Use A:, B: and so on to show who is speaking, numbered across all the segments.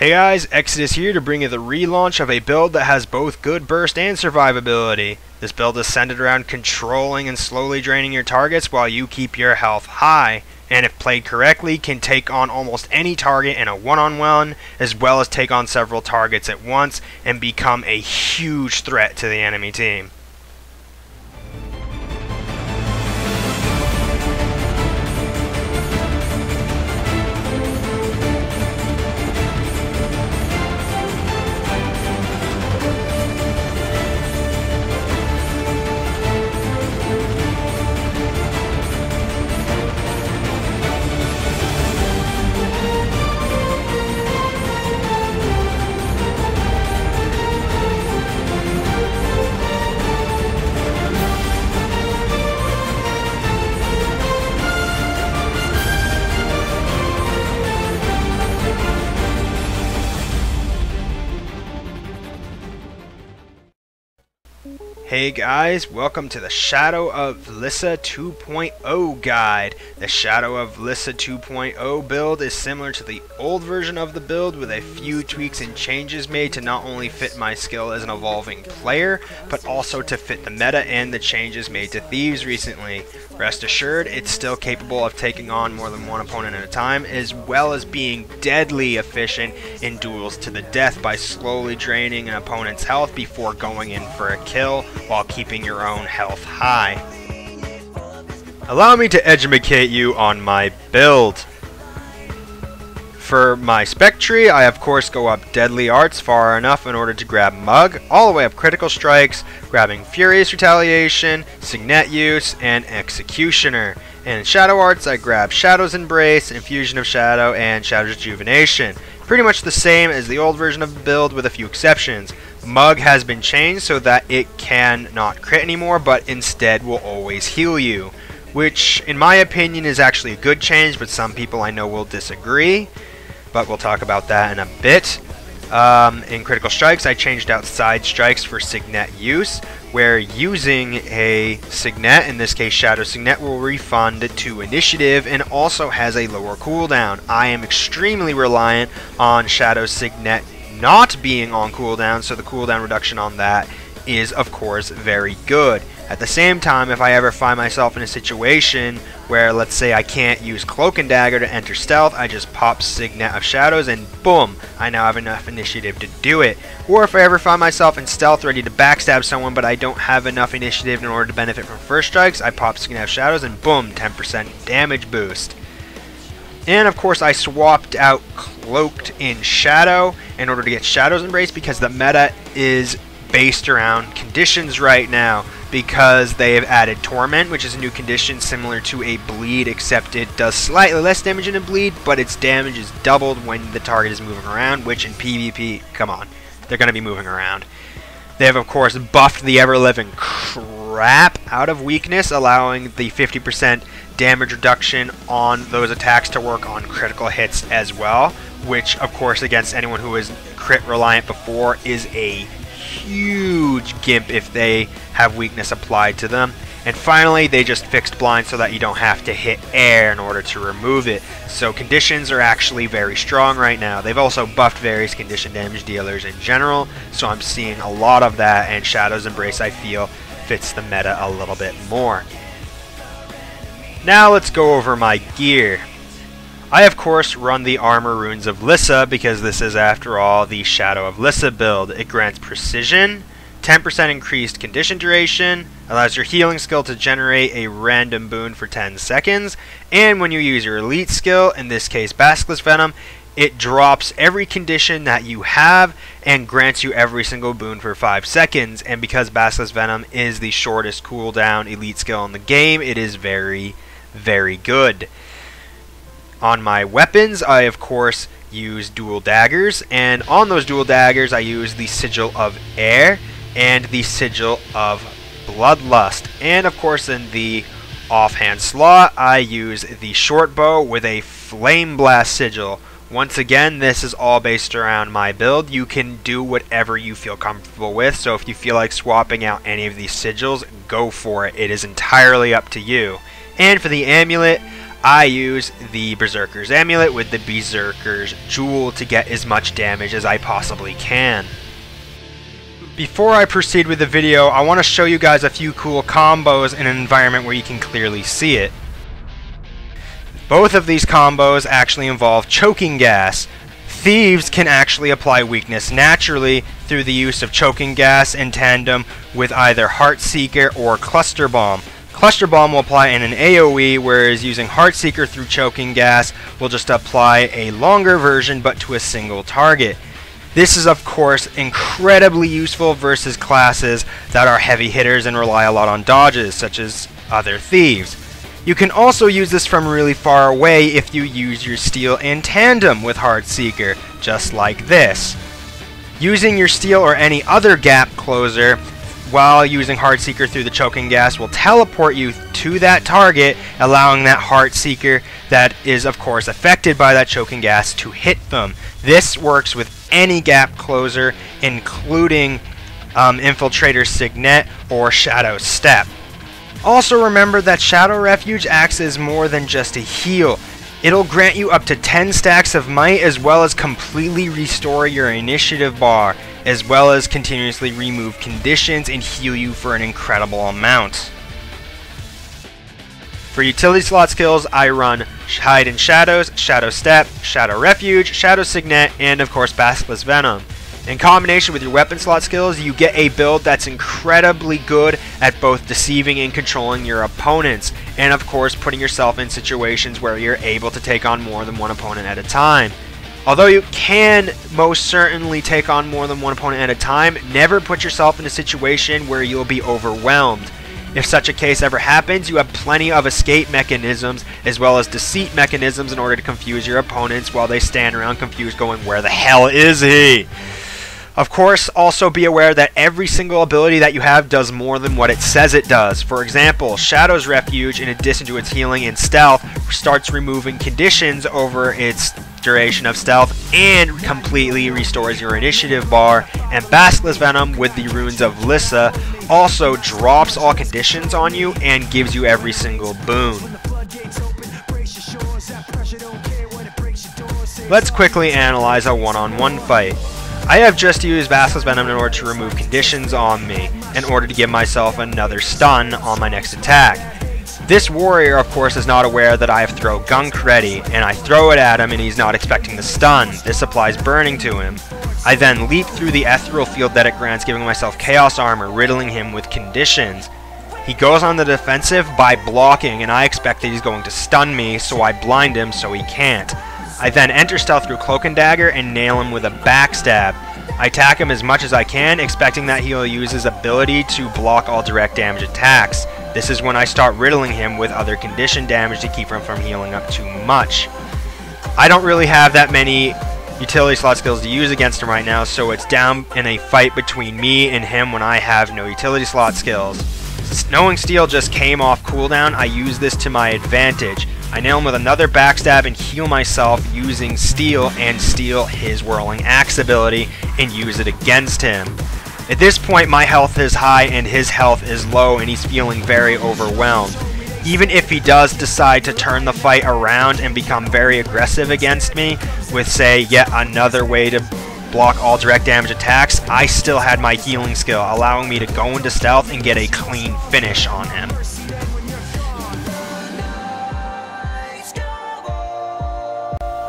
A: Hey guys, Exitus here to bring you the relaunch of a build that has both good burst and survivability. This build is centered around controlling and slowly draining your targets while you keep your health high, and if played correctly can take on almost any target in a one-on-one, as well as take on several targets at once and become a huge threat to the enemy team. Hey guys, welcome to the Shadow of Lyssa 2.0 guide. The Shadow of Lyssa 2.0 build is similar to the old version of the build with a few tweaks and changes made to not only fit my skill as an evolving player, but also to fit the meta and the changes made to Thieves recently. Rest assured, it's still capable of taking on more than one opponent at a time, as well as being deadly efficient in duels to the death by slowly draining an opponent's health before going in for a kill, while keeping your own health high. Allow me to educate you on my build. For my spec tree, I of course go up Deadly Arts far enough in order to grab Mug, all the way up Critical Strikes, grabbing Furious Retaliation, Signet Use, and Executioner. And in Shadow Arts, I grab Shadow's Embrace, Infusion of Shadow, and Shadow's Rejuvenation. Pretty much the same as the old version of the build with a few exceptions. Mug has been changed so that it can not crit anymore, but instead will always heal you, which in my opinion is actually a good change, but some people I know will disagree, but we'll talk about that in a bit. In Critical Strikes, I changed out Side Strikes for Signet Use, where using a Signet, in this case Shadow Signet, will refund to Initiative and also has a lower cooldown. I am extremely reliant on Shadow Signet not being on cooldown, so the cooldown reduction on that is of course very good. At the same time, if I ever find myself in a situation where, let's say, I can't use Cloak and Dagger to enter stealth, I just pop Signet of Shadows and boom, I now have enough initiative to do it. Or if I ever find myself in stealth ready to backstab someone but I don't have enough initiative in order to benefit from first strikes, I pop Signet of Shadows and boom, 10% damage boost. And of course I swapped out Cloaked in Shadow in order to get Shadow's Embrace because the meta is based around conditions right now, because they have added Torment, which is a new condition similar to a Bleed, except it does slightly less damage than a Bleed, but its damage is doubled when the target is moving around, which in PvP, come on, they're going to be moving around. They have of course buffed the ever-living crap out of weakness, allowing the 50% damage reduction on those attacks to work on critical hits as well, which of course against anyone who is crit reliant before is a huge gimp if they have weakness applied to them. And finally, they just fixed blind so that you don't have to hit air in order to remove it. So conditions are actually very strong right now. They've also buffed various condition damage dealers in general, so I'm seeing a lot of that, and Shadow's Embrace I feel fits the meta a little bit more. Now let's go over my gear. I of course run the Armor Runes of Lyssa because this is after all the Shadow of Lyssa build. It grants precision, 10% increased condition duration, allows your healing skill to generate a random boon for 10 seconds, and when you use your elite skill, in this case Basilisk Venom, it drops every condition that you have and grants you every single boon for 5 seconds, and because Basilisk Venom is the shortest cooldown elite skill in the game, it is very, very good. On my weapons, I of course use dual daggers, and on those dual daggers I use the Sigil of Air and the Sigil of Bloodlust, and of course in the offhand slot I use the short bow with a Flame Blast Sigil. Once again, this is all based around my build. You can do whatever you feel comfortable with, so if you feel like swapping out any of these sigils, go for it. It is entirely up to you. And for the amulet, I use the Berserker's Amulet with the Berserker's Jewel to get as much damage as I possibly can. Before I proceed with the video, I want to show you guys a few cool combos in an environment where you can clearly see it. Both of these combos actually involve choking gas. Thieves can actually apply weakness naturally through the use of choking gas in tandem with either Heartseeker or Cluster Bomb. Cluster Bomb will apply in an AoE, whereas using Heartseeker through choking gas will just apply a longer version but to a single target. This is of course incredibly useful versus classes that are heavy hitters and rely a lot on dodges, such as other thieves. You can also use this from really far away if you use your steel in tandem with Heartseeker, just like this. Using your steel or any other gap closer while using Heartseeker through the choking gas will teleport you to that target, allowing that Heartseeker that is of course affected by that choking gas to hit them. This works with any gap closer, including Infiltrator Signet or Shadow Step. Also remember that Shadow Refuge acts as more than just a heal. It'll grant you up to 10 stacks of might, as well as completely restore your initiative bar, as well as continuously remove conditions and heal you for an incredible amount. For utility slot skills, I run Hide in Shadows, Shadow Step, Shadow Refuge, Shadow Signet, and of course Basilisk Venom. In combination with your weapon slot skills, you get a build that's incredibly good at both deceiving and controlling your opponents, and of course putting yourself in situations where you're able to take on more than one opponent at a time. Although you can most certainly take on more than one opponent at a time, never put yourself in a situation where you'll be overwhelmed. If such a case ever happens, you have plenty of escape mechanisms as well as deceit mechanisms in order to confuse your opponents while they stand around confused going, "Where the hell is he?" Of course, also be aware that every single ability that you have does more than what it says it does. For example, Shadow's Refuge, in addition to its healing and stealth, starts removing conditions over its duration of stealth and completely restores your initiative bar. And Basilisk Venom, with the runes of Lyssa, also drops all conditions on you and gives you every single boon. Let's quickly analyze a one-on-one fight. I have just used Basilisk Venom in order to remove conditions on me, in order to give myself another stun on my next attack. This warrior, of course, is not aware that I have throw gunk ready, and I throw it at him and he's not expecting the stun. This applies burning to him. I then leap through the ethereal field that it grants, giving myself chaos armor, riddling him with conditions. He goes on the defensive by blocking, and I expect that he's going to stun me, so I blind him so he can't. I then enter stealth through Cloak and Dagger and nail him with a backstab. I attack him as much as I can, expecting that he'll use his ability to block all direct damage attacks. This is when I start riddling him with other condition damage to keep him from healing up too much. I don't really have that many utility slot skills to use against him right now, so it's down in a fight between me and him when I have no utility slot skills. Since knowing Steel just came off cooldown, I use this to my advantage. I nail him with another backstab and heal myself using Steel and steal his Whirling Axe ability and use it against him. At this point my health is high and his health is low and he's feeling very overwhelmed. Even if he does decide to turn the fight around and become very aggressive against me with, say, yet another way to block all direct damage attacks, I still had my healing skill, allowing me to go into stealth and get a clean finish on him.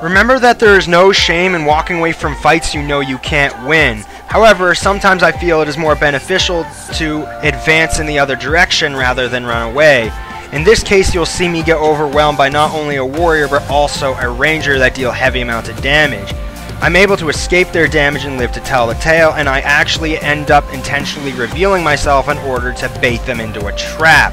A: Remember that there is no shame in walking away from fights you know you can't win. However, sometimes I feel it is more beneficial to advance in the other direction rather than run away. In this case, you'll see me get overwhelmed by not only a warrior but also a ranger that deal heavy amounts of damage. I'm able to escape their damage and live to tell the tale, and I actually end up intentionally revealing myself in order to bait them into a trap.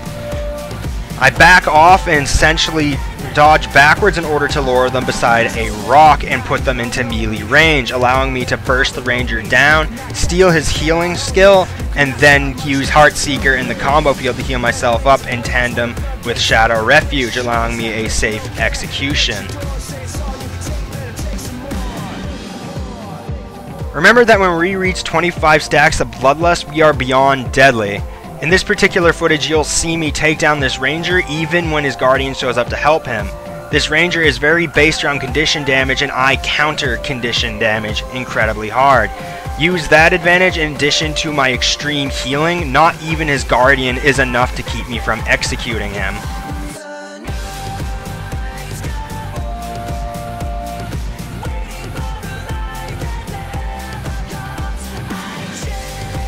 A: I back off and essentially dodge backwards in order to lure them beside a rock and put them into melee range, allowing me to burst the ranger down, steal his healing skill, and then use Heartseeker in the combo field to heal myself up in tandem with Shadow Refuge, allowing me a safe execution. Remember that when we reach 25 stacks of Bloodlust, we are beyond deadly. In this particular footage, you'll see me take down this ranger even when his guardian shows up to help him. This ranger is very based around condition damage, and I counter condition damage incredibly hard. Use that advantage in addition to my extreme healing. Not even his guardian is enough to keep me from executing him.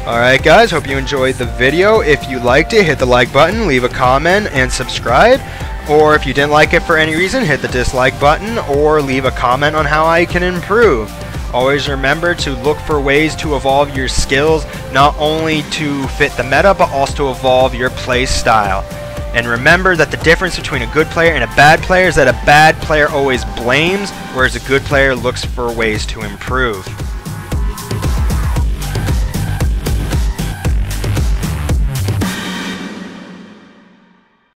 A: Alright guys, hope you enjoyed the video. If you liked it, hit the like button, leave a comment, and subscribe. Or if you didn't like it for any reason, hit the dislike button or leave a comment on how I can improve. Always remember to look for ways to evolve your skills, not only to fit the meta, but also to evolve your play style. And remember that the difference between a good player and a bad player is that a bad player always blames, whereas a good player looks for ways to improve.